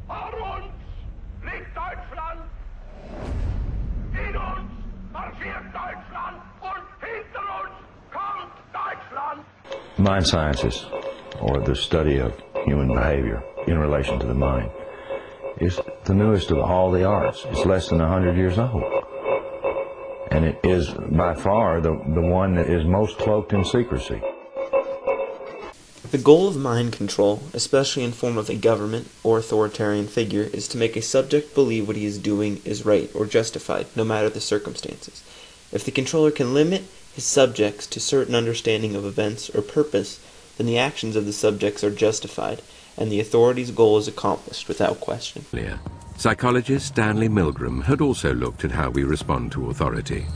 Vor uns liegt Deutschland, in uns marschiert Deutschland und hinter uns kommt Deutschland. Mind sciences, or the study of human behavior in relation to the mind, is the newest of all the arts. It's less than 100 years old. And it is by far the one that is most cloaked in secrecy. The goal of mind control, especially in form of a government or authoritarian figure, is to make a subject believe what he is doing is right or justified, no matter the circumstances. If the controller can limit his subjects to certain understanding of events or purpose, then the actions of the subjects are justified, and the authority's goal is accomplished without question. Psychologist Stanley Milgram had also looked at how we respond to authority.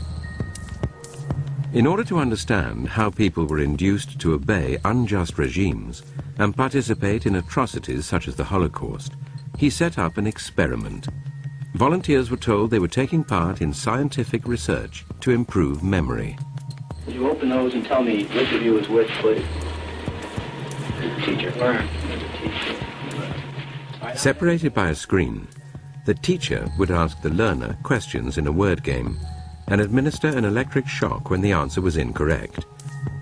In order to understand how people were induced to obey unjust regimes and participate in atrocities such as the Holocaust, he set up an experiment. Volunteers were told they were taking part in scientific research to improve memory. Would you open those and tell me which of you is which, please? Teacher. Learn. Separated by a screen, the teacher would ask the learner questions in a word game and administer an electric shock when the answer was incorrect.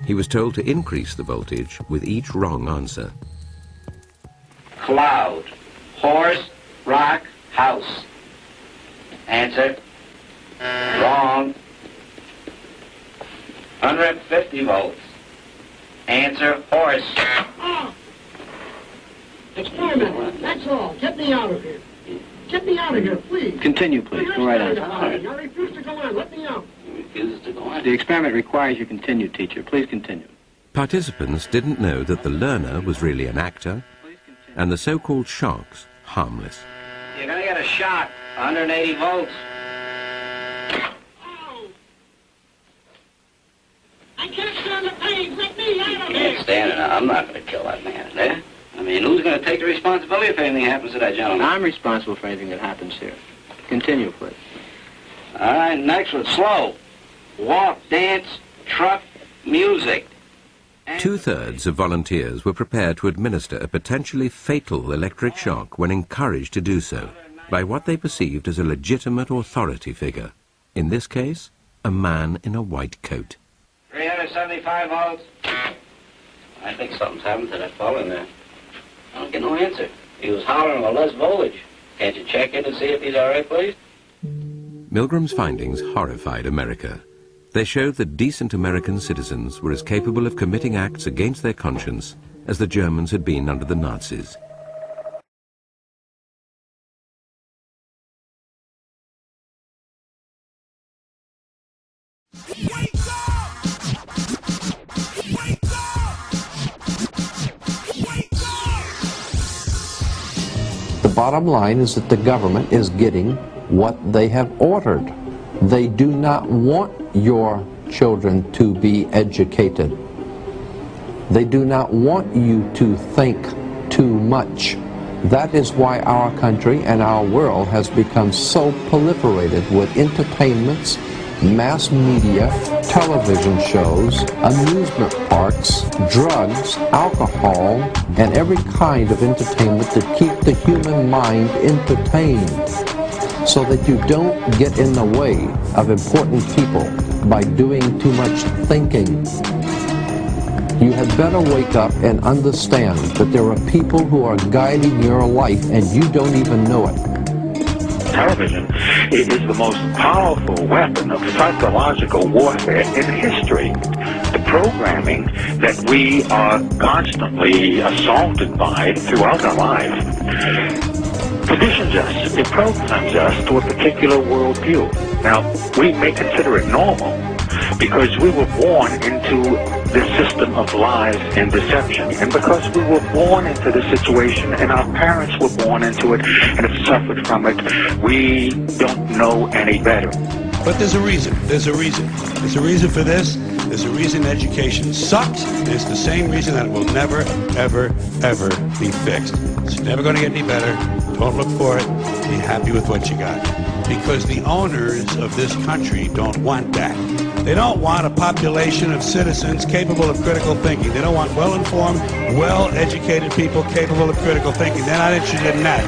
He was told to increase the voltage with each wrong answer. Cloud. Horse. Rock. House. Answer. Wrong. 150 volts. Answer. Horse. Oh. Experiment. That's all. Get me out of here. Get me out of here, please. Continue, please. Go right on. I refuse to go on. Let me out. Refuses to go on. The experiment requires you continue, teacher. Please continue. Participants didn't know that the learner was really an actor and the so-called shocks harmless. You're going to get a shock. 180 volts. Oh. I can't stand the pain. Let me out of You here. can't stand it. I'm not going to kill that man, eh? I mean, who's going to take the responsibility if anything happens to that gentleman? I'm responsible for anything that happens here. Continue, please. All right, next one. Slow. Walk, dance, truck, music. Two-thirds of volunteers were prepared to administer a potentially fatal electric shock when encouraged to do so by what they perceived as a legitimate authority figure. In this case, a man in a white coat. 375 volts. I think something's happened to that fellow in there. I don't get no answer. He was hollering for less voltage. Can't you check in to see if he's all right, please? Milgram's findings horrified America. They showed that decent American citizens were as capable of committing acts against their conscience as the Germans had been under the Nazis. The bottom line is that the government is getting what they have ordered. They do not want your children to be educated. They do not want you to think too much. That is why our country and our world has become so proliferated with entertainments, mass media, television shows, amusement parks, drugs, alcohol, and every kind of entertainment to keep the human mind entertained, so that you don't get in the way of important people by doing too much thinking. You had better wake up and understand that there are people who are guiding your life and you don't even know it. Television is the most powerful weapon of psychological warfare in history. The programming that we are constantly assaulted by throughout our lives conditions us, it programs us to a particular worldview. Now, we may consider it normal because we were born into this system of lies and deception, and because we were born into this situation and our parents were born into it and have suffered from it, we don't know any better. But there's a reason. There's a reason. There's a reason for this. There's a reason education sucks, and it's the same reason that it will never, ever, ever be fixed. It's never going to get any better. Don't look for it. Be happy with what you got. Because the owners of this country don't want that. They don't want a population of citizens capable of critical thinking. They don't want well-informed, well-educated people capable of critical thinking. They're not interested in that.